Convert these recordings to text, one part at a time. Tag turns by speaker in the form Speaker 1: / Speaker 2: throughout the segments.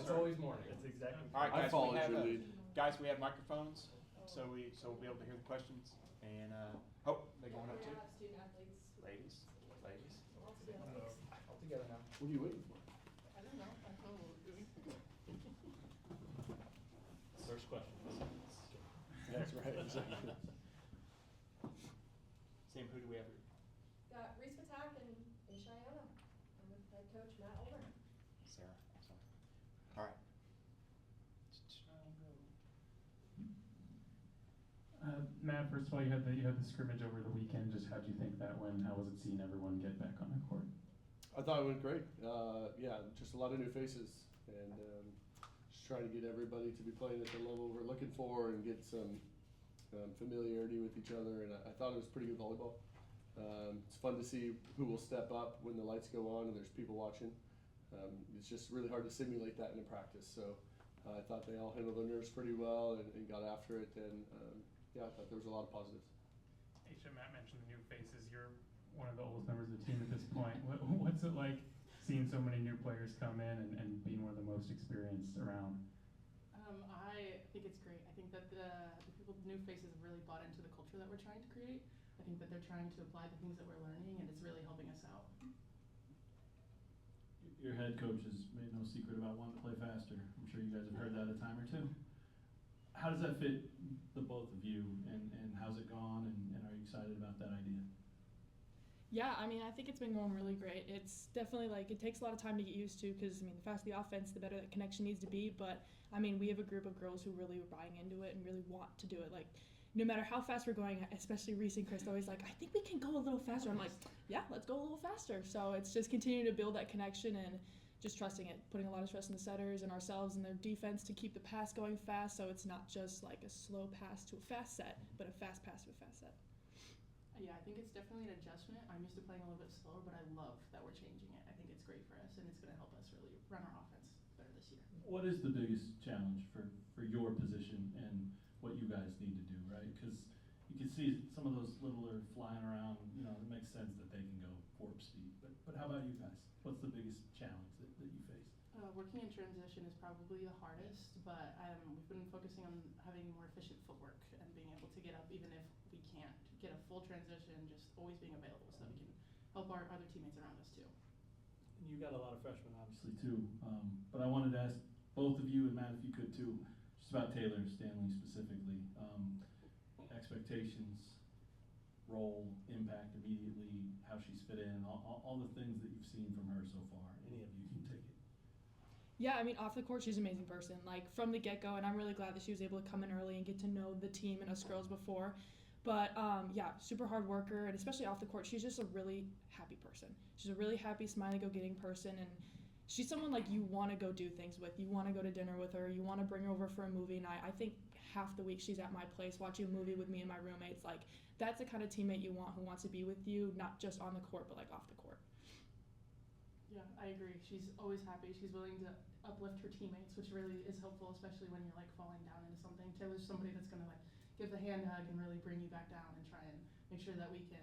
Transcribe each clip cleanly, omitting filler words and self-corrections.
Speaker 1: It's always morning. That's exactly.
Speaker 2: All right,
Speaker 3: I
Speaker 2: guys,
Speaker 3: followed your lead.
Speaker 2: Guys, we have microphones, so we'll be able to hear the questions. And they're going up too.
Speaker 4: Student athletes.
Speaker 2: Ladies.
Speaker 1: All together now.
Speaker 3: What are you waiting for?
Speaker 4: I don't know. I don't know.
Speaker 1: First question.
Speaker 3: That's right, exactly.
Speaker 2: Sam, who do we have?
Speaker 4: Got Reese, Ptacek and Aisha, Aiono. I'm with head coach Matt Ulmer.
Speaker 2: Sarah. Excellent. All right.
Speaker 5: Matt, first of all, you had the scrimmage over the weekend. Just how do you think that went? How was it seeing everyone get back on the court?
Speaker 3: I thought it went great. Just a lot of new faces, and just trying to get everybody to be playing at the level we're looking for and get some familiarity with each other. And I thought it was pretty good volleyball. It's fun to see who will step up when the lights go on and there's people watching. It's just really hard to simulate that in a practice. So I thought they all handled their nerves pretty well and got after it. And I thought there was a lot of positives.
Speaker 5: Aisha, Matt mentioned the new faces. You're one of the oldest members of the team at this point. What's it like seeing so many new players come in and being one of the most experienced around?
Speaker 6: I think it's great. I think that the new faces have really bought into the culture that we're trying to create. I think that they're trying to apply the things that we're learning, and it's really helping us out.
Speaker 7: Your head coach has made no secret about wanting to play faster. I'm sure you guys have heard that a time or two. How does that fit the both of you, and how's it gone, and are you excited about that idea?
Speaker 8: Yeah, I mean, I think it's been going really great. It's definitely it takes a lot of time to get used to because, the faster the offense, the better that connection needs to be. But, we have a group of girls who really are buying into it and really want to do it. No matter how fast we're going, especially Reese and Chris, they're always I think we can go a little faster. I'm like, yeah, let's go a little faster. So it's just continuing to build that connection and just trusting it, putting a lot of stress on the setters and ourselves and their defense to keep the pass going fast. So it's not just a slow pass to a fast set, but a fast pass to a fast set.
Speaker 6: Yeah, I think it's definitely an adjustment. I'm used to playing a little bit slower, but I love that we're changing it. I think it's great for us, and it's going to help us really run our offense better this year.
Speaker 7: What is the biggest challenge for your position and what you guys need to do, right? Because you can see some of those littler flying around, it makes sense that they can go warp speed. But how about you guys? What's the biggest challenge that you face?
Speaker 6: Working in transition is probably the hardest, but we've been focusing on having more efficient footwork and being able to get up even if we can't get a full transition, just always being available so that we can help our other teammates around us too.
Speaker 7: And you got a lot of freshmen, obviously, too. But I wanted to ask both of you, and Matt, if you could, too, just about Taylor Stanley specifically. Expectations, role, impact immediately, how she's fit in, all the things that you've seen from her so far. Any of you can take it.
Speaker 8: Yeah, off the court, she's an amazing person, from the get-go, and I'm really glad that she was able to come in early and get to know the team and us girls before. But, super hard worker, and especially off the court, she's just a really happy person. She's a really happy, smiley, go-getting person, and she's someone you want to go do things with. You want to go to dinner with her. You want to bring her over for a movie night. I think half the week she's at my place watching a movie with me and my roommates. That's the kind of teammate you want who wants to be with you, not just on the court, but, off the court.
Speaker 6: Yeah, I agree. She's always happy. She's willing to uplift her teammates, which really is helpful, especially when you're falling down into something. Taylor's somebody that's going to give the hand hug and really bring you back down and try and make sure that we can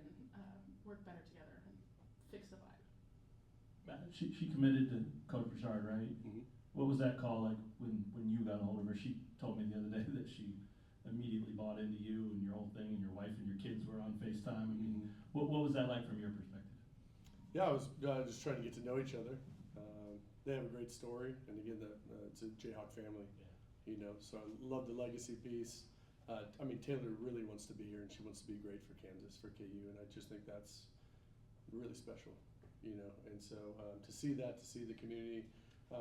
Speaker 6: work better together and fix the vibe.
Speaker 7: Matt, she committed to Coach Bouchard, right?
Speaker 3: Mm-hmm.
Speaker 7: What was that call like when you got a hold of her? She told me the other day that she immediately bought into you and your whole thing, and your wife and your kids were on FaceTime. What was that like from your perspective?
Speaker 3: Yeah, I was just trying to get to know each other. They have a great story, and again, it's a Jayhawk family. Yeah. So I love the legacy piece. Taylor really wants to be here, and she wants to be great for Kansas, for KU, and I just think that's really special, And so to see that, to see the community,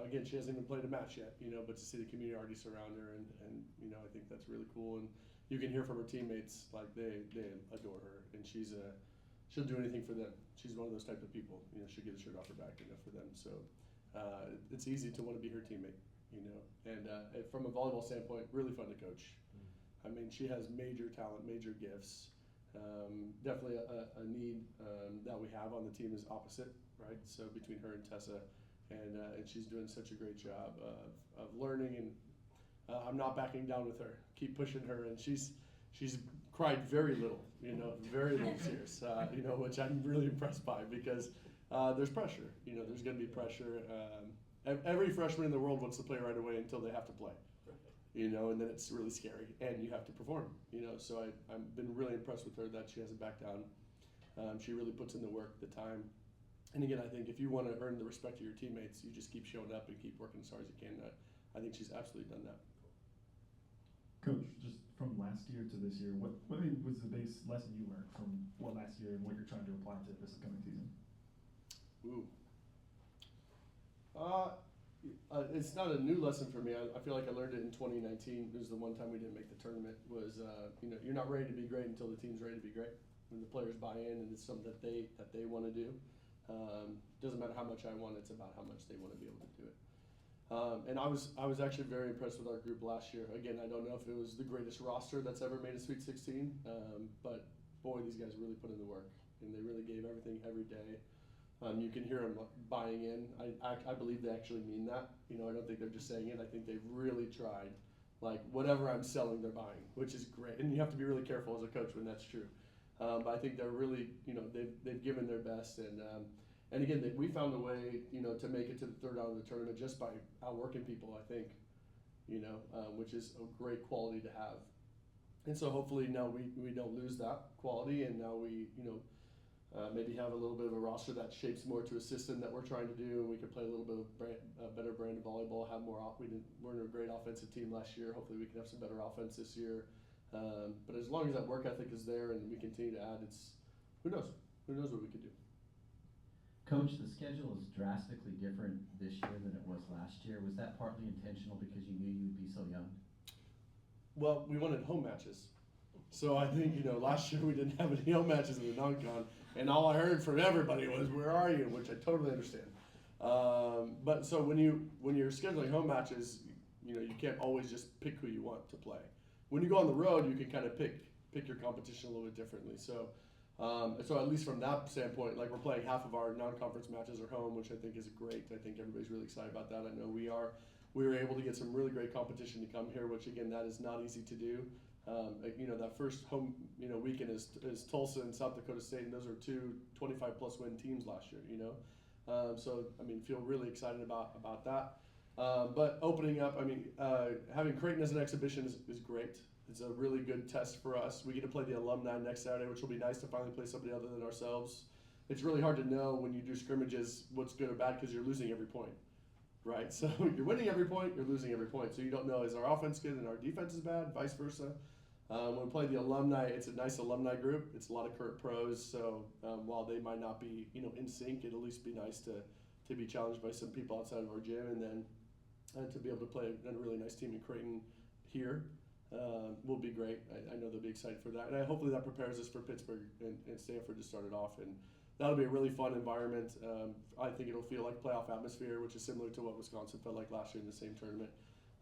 Speaker 3: again, she hasn't even played a match yet, but to see the community already surround her, and I think that's really cool. And you can hear from her teammates, they adore her, and she'll do anything for them. She's one of those type of people, she'll get a shirt off her back, for them. So it's easy to want to be her teammate, And from a volleyball standpoint, really fun to coach. She has major talent, major gifts. Definitely a need that we have on the team is opposite, right? So between her and Tessa, and she's doing such a great job of learning, and I'm not backing down with her. Keep pushing her, and she's cried very little, very little tears, which I'm really impressed by because there's pressure, there's going to be pressure, every freshman in the world wants to play right away until they have to play. You know, and then it's really scary, and you have to perform. You know, so I've been really impressed with her that she hasn't backed down. She really puts in the work, the time. And again, I think if you want to earn the respect of your teammates, you just keep showing up and keep working as hard as you can. I think she's absolutely done that.
Speaker 9: Coach, just from last year to this year, what was the biggest lesson you learned from what last year and what you're trying to apply to this coming season?
Speaker 3: Ooh. It's not a new lesson for me. I feel like I learned it in 2019. It was the one time we didn't make the tournament. Was you know, you're not ready to be great until the team's ready to be great. When the players buy in and it's something that they want to do. Doesn't matter how much I want. It's about how much they want to be able to do it. And I was actually very impressed with our group last year. Again, I don't know if it was the greatest roster that's ever made a Sweet 16, but boy, these guys really put in the work, and they really gave everything every day. You can hear them buying in. I believe they actually mean that. You know, I don't think they're just saying it. I think they've really tried. Like, whatever I'm selling, they're buying, which is great. And you have to be really careful as a coach when that's true. But I think they're really, you know, they've given their best. And again, we found a way, you know, to make it to the third round of the tournament just by outworking people, I think, you know, which is a great quality to have. And so hopefully now we don't lose that quality, and now we, you know, maybe have a little bit of a roster that shapes more to a system that we're trying to do, and we can play a little bit of better brand of volleyball, have more we're a great offensive team last year. Hopefully we can have some better offense this year. But as long as that work ethic is there and we continue to add, who knows what we could do.
Speaker 10: Coach, the schedule is drastically different this year than it was last year. Was that partly intentional because you knew you'd be so young?
Speaker 3: Well, we wanted home matches. So I think, you know, last year we didn't have any home matches in the non-con, and all I heard from everybody was, "Where are you?" Which I totally understand. But so when you're scheduling home matches, you know, you can't always just pick who you want to play. When you go on the road, you can kind of pick your competition a little bit differently. So at least from that standpoint, like, we're playing half of our non-conference matches are home, which I think is great. I think everybody's really excited about that. I know we are. We were able to get some really great competition to come here, which again, that is not easy to do. You know, that first home, you know, weekend is Tulsa and South Dakota State, and those are two 25-plus win teams last year, you know. So, I mean, feel really excited about that. But opening up, I mean, having Creighton as an exhibition is great. It's a really good test for us. We get to play the alumni next Saturday, which will be nice to finally play somebody other than ourselves. It's really hard to know when you do scrimmages what's good or bad because you're losing every point, right? So you're winning every point, you're losing every point. So you don't know, is our offense good and our defense is bad, vice versa. When we play the alumni, it's a nice alumni group. It's a lot of current pros. So while they might not be, you know, in sync, it'll at least be nice to be challenged by some people outside of our gym, and then to be able to play a really nice team in Creighton here will be great. I know they'll be excited for that, and hopefully that prepares us for Pittsburgh and Stanford to start it off, and that'll be a really fun environment. I think it'll feel like playoff atmosphere, which is similar to what Wisconsin felt like last year in the same tournament.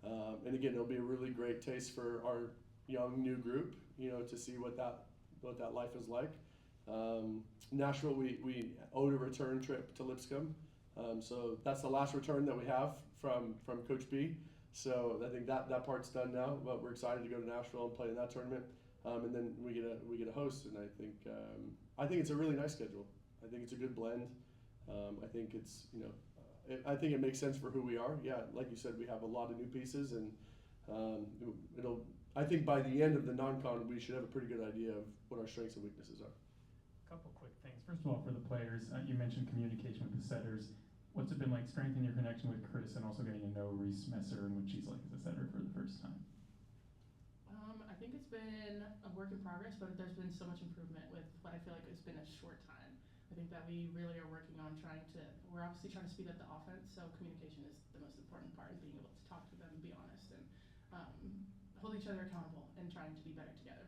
Speaker 3: And again, it'll be a really great taste for our young new group, you know, to see what that life is like. Nashville, we owed a return trip to Lipscomb, so that's the last return that we have from Coach B. So I think that part's done now, but we're excited to go to Nashville and play in that tournament. And then we get a host, and I think it's a really nice schedule. I think it's a good blend. I think it's, you know, I think it makes sense for who we are. Yeah, like you said, we have a lot of new pieces, and I think by the end of the non-con, we should have a pretty good idea of what our strengths and weaknesses are.
Speaker 5: Couple quick things. First of all, for the players, you mentioned communication with the setters. What's it been like strengthening your connection with Chris and also getting to know Reese Messer and what she's like as a setter for the first time?
Speaker 6: I think it's been a work in progress, but there's been so much improvement with what I feel like it's been a short time. I think that we really are working on we're obviously trying to speed up the offense, so communication is the most important part, and being able to talk to them and be honest and hold each other accountable and trying to be better together.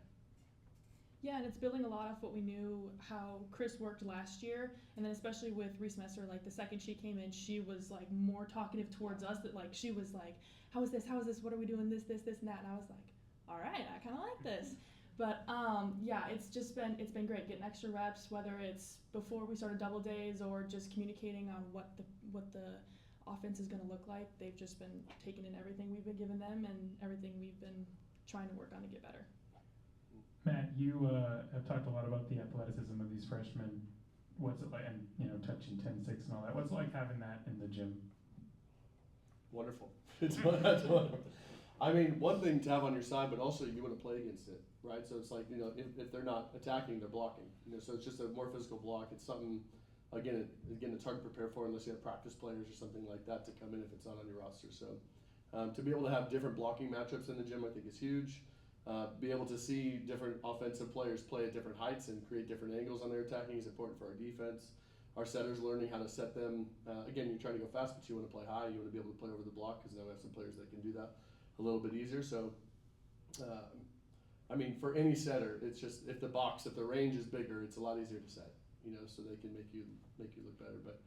Speaker 8: Yeah, and it's building a lot of what we knew how Chris worked last year, and then especially with Reese Messer, like the second she came in, she was like more talkative towards us. That like she was like, how is this? What are we doing? This, and that. And I was like, all right, I kind of like this. But yeah, it's been great getting extra reps, whether it's before we started double days or just communicating on what the offense is going to look like. They've just been taking in everything we've been giving them and everything we've been trying to work on to get better.
Speaker 5: Matt, you have talked a lot about the athleticism of these freshmen. What's it like, and you know, touching 10-6 and all that. What's it like having that in the gym?
Speaker 3: Wonderful. That's wonderful. I mean, one thing to have on your side, but also you want to play against it, right? So it's like, you know, if they're not attacking, they're blocking. You know, so it's just a more physical block. It's something, again, it's hard to prepare for unless you have practice players or something like that to come in if it's not on your roster. So to be able to have different blocking matchups in the gym, I think is huge. Be able to see different offensive players play at different heights and create different angles on their attacking is important for our defense. Our setters learning how to set them. Again, you're trying to go fast, but you want to play high. You want to be able to play over the block because now we have some players that can do that a little bit easier. So, I mean, for any setter, it's just if the range is bigger, it's a lot easier to set. You know, so they can make you look better. But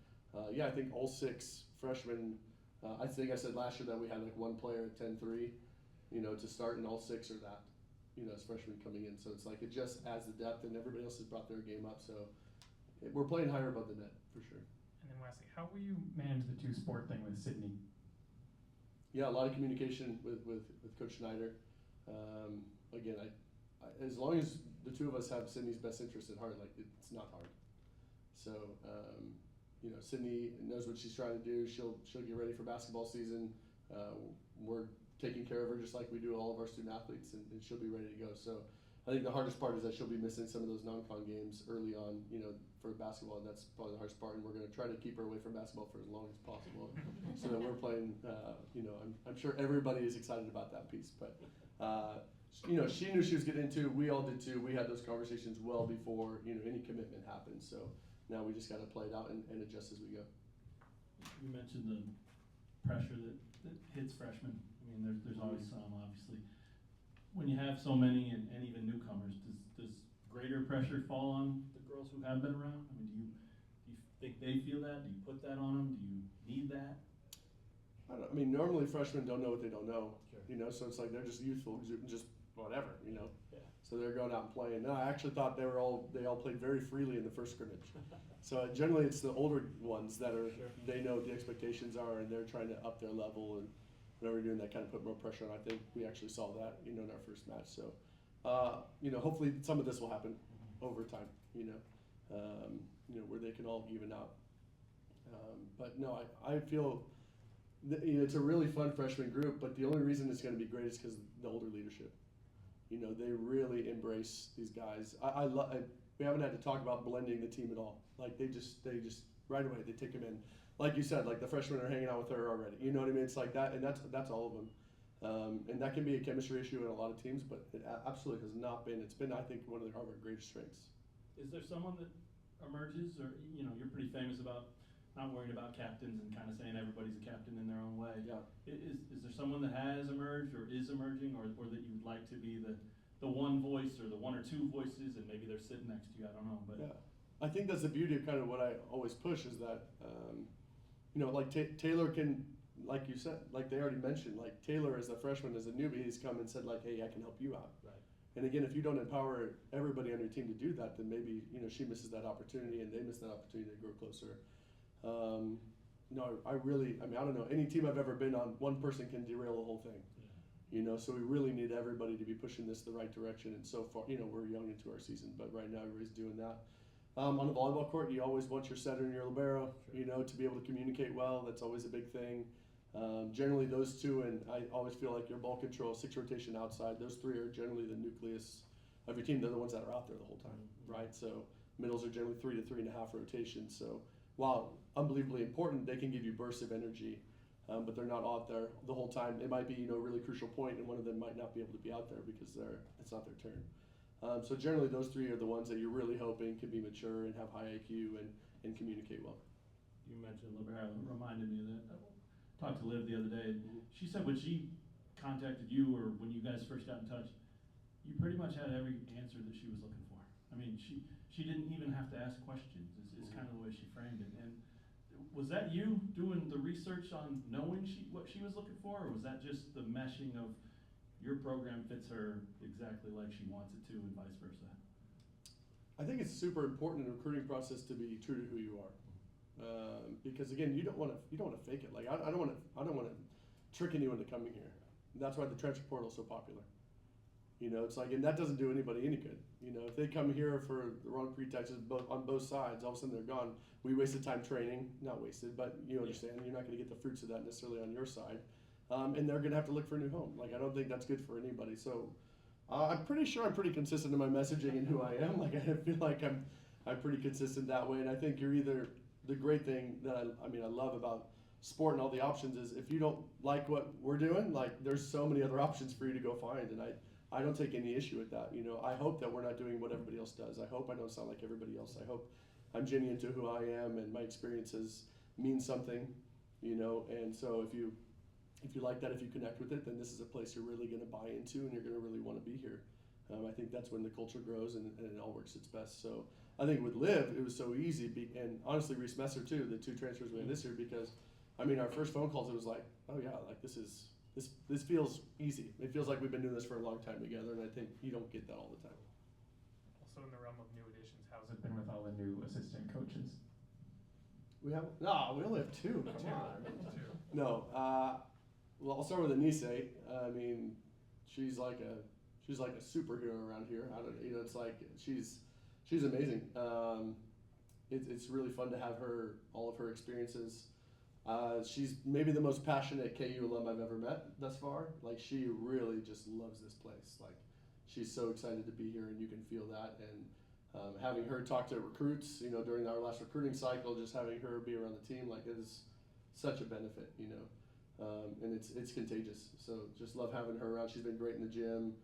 Speaker 3: yeah, I think all 6 freshmen. I think I said last year that we had like one player at 10-3, you know, to start, and all 6 are that, you know, as freshmen coming in. So it's like it just adds the depth, and everybody else has brought their game up. So we're playing higher above the net for sure.
Speaker 5: And then lastly, how will you manage the 2-sport thing with Sydney?
Speaker 3: Yeah, a lot of communication with Coach Schneider. Again, I as long as the 2 of us have Sydney's best interest at heart, like it's not hard. So you know, Sydney knows what she's trying to do. She'll get ready for basketball season. We're taking care of her just like we do all of our student athletes, and she'll be ready to go. So I think the hardest part is that she'll be missing some of those non-con games early on, you know, for basketball, and that's probably the hardest part. And we're going to try to keep her away from basketball for as long as possible, so that we're playing. You know, I'm sure everybody is excited about that piece, but you know, she knew she was getting into. We all did too. We had those conversations well before, you know, any commitment happened. So now we just got to play it out and adjust as we go.
Speaker 7: You mentioned the pressure that hits freshmen. I mean, there's always some, obviously. When you have so many and even newcomers, does greater pressure fall on the girls who have been around? I mean, do you think they feel that? Do you put that on them? Do you need that?
Speaker 3: I mean, normally freshmen don't know what they don't know.
Speaker 1: Sure.
Speaker 3: You know, so it's like they're just youthful, just whatever, you know.
Speaker 1: Yeah.
Speaker 3: So they're going out and playing. No, I actually thought they all played very freely in the first scrimmage. So generally it's the older ones that are,
Speaker 1: Sure.
Speaker 3: they know what the expectations are and they're trying to up their level, and whenever we're doing that, kind of put more pressure on. I think we actually saw that, you know, in our first match. So, you know, hopefully some of this will happen over time, you know, where they can all even out. But no, I feel that, you know, it's a really fun freshman group, but the only reason it's going to be great is because the older leadership. You know, they really embrace these guys. We haven't had to talk about blending the team at all. Like they just right away they take them in. Like you said, like the freshmen are hanging out with her already. You know what I mean? It's like that, and that's all of them. And that can be a chemistry issue in a lot of teams, but it absolutely has not been. It's been, I think, one of the Harvard greatest strengths.
Speaker 7: Is there someone that emerges, or you know, you're pretty famous about not worrying about captains and kind of saying everybody's a captain in their own way.
Speaker 3: Yeah.
Speaker 7: Is there someone that has emerged or is emerging, or that you would like to be the one voice or the one or two voices, and maybe they're sitting next to you? I don't know, but
Speaker 3: yeah, I think that's the beauty of kind of what I always push is that, you know, like Taylor can, like you said, like they already mentioned, like Taylor as a freshman, as a newbie, he's come and said like, hey, I can help you out.
Speaker 1: Right.
Speaker 3: And again, if you don't empower everybody on your team to do that, then maybe, you know, she misses that opportunity and they miss that opportunity to grow closer. No, I mean, I don't know, any team I've ever been on, one person can derail the whole thing.
Speaker 1: Yeah.
Speaker 3: You know, so we really need everybody to be pushing this the right direction. And so far, you know, we're young into our season, but right now everybody's doing that. On the volleyball court, you always want your setter and your libero,
Speaker 1: Sure.
Speaker 3: you know, to be able to communicate well. That's always a big thing. Generally those two, and I always feel like your ball control, 6 rotation outside, those 3 are generally the nucleus of your team. They're the ones that are out there the whole time, right? So middles are generally 3 to 3.5 rotations. So while unbelievably important, they can give you bursts of energy, but they're not out there the whole time. It might be, you know, a really crucial point, and one of them might not be able to be out there because it's not their turn. So generally those 3 are the ones that you're really hoping can be mature and have high IQ and communicate well.
Speaker 7: you mentioned libero. It reminded me of that. I talked to Liv the other day. She said when she contacted you, or when you guys first got in touch, you pretty much had every answer that she was looking for. I mean, she didn't even have to ask questions, is kind of the way she framed it. And was that you doing the research on knowing what she was looking for, or was that just the meshing of your program fits her exactly like she wants it to, and vice versa?
Speaker 3: I think it's super important in the recruiting process to be true to who you are, because again, you don't want to fake it. Like I don't want to trick anyone to coming here. And that's why the transfer portal is so popular. You know, it's like, and that doesn't do anybody any good. You know, if they come here for the wrong pretexts on both sides, all of a sudden they're gone. We wasted time training, not wasted, but you understand, you're not going to get the fruits of that necessarily on your side. And they're going to have to look for a new home. Like, I don't think that's good for anybody. So I'm pretty sure I'm pretty consistent in my messaging and who I am. Like, I feel like I'm pretty consistent that way. And I think you're either, the great thing that I love about sport and all the options is if you don't like what we're doing, like, there's so many other options for you to go find. And I don't take any issue with that. You know, I hope that we're not doing what everybody else does. I hope I don't sound like everybody else. I hope I'm genuine to who I am and my experiences mean something, you know. And so if you like that, if you connect with it, then this is a place you're really going to buy into and you're going to really want to be here. I think that's when the culture grows and it all works its best. So I think with Liv, it was so easy, and honestly, Reese Messer too, the 2 transfers we had this year, because I mean, our first phone calls, it was like, oh yeah, like this feels easy. It feels like we've been doing this for a long time together, and I think you don't get that all the time.
Speaker 5: Also in the realm of new additions, how's it been with all the new assistant coaches?
Speaker 3: We only have 2. Come on.
Speaker 5: Two.
Speaker 3: No, well, I'll start with Anise. I mean, she's like a superhero around here. I don't, you know, it's like she's amazing. It's really fun to have her, all of her experiences. She's maybe the most passionate KU alum I've ever met thus far. Like, she really just loves this place. Like, she's so excited to be here, and you can feel that. And having her talk to recruits, you know, during our last recruiting cycle, just having her be around the team, like, it is such a benefit, you know. And it's contagious. So just love having her around. She's been great in the gym.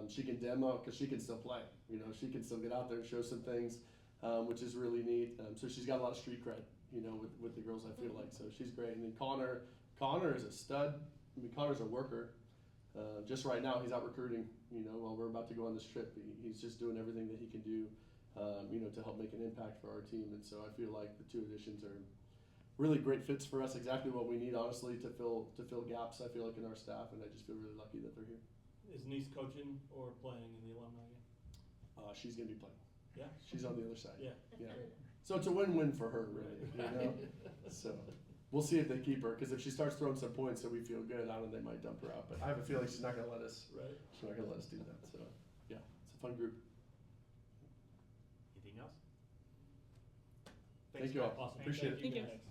Speaker 3: She can demo because she can still play. You know, she can still get out there and show some things, which is really neat. So she's got a lot of street cred, you know, with the girls, I feel like. So she's great. And then Connor is a stud. I mean, Connor's a worker. Just right now, he's out recruiting, you know, while we're about to go on this trip. He's just doing everything that he can do, you know, to help make an impact for our team. And so I feel like the 2 additions are really great fits for us, exactly what we need, honestly, to fill gaps, I feel like, in our staff. And I just feel really lucky that they're here.
Speaker 1: Is Nice coaching or playing in the alumni game?
Speaker 3: She's going to be playing.
Speaker 1: Yeah.
Speaker 3: She's on the other side.
Speaker 1: Yeah.
Speaker 3: So it's a win-win for her, really, you know? So we'll see if they keep her, because if she starts throwing some points that we feel good, I don't know, they might dump her out. But I have a feeling she's not going to let us.
Speaker 1: Right.
Speaker 3: She's not going to let us do that. So, yeah, it's a fun group.
Speaker 1: Anything else?
Speaker 3: Thank you all.
Speaker 1: Awesome.
Speaker 3: Appreciate it.
Speaker 8: Thank you.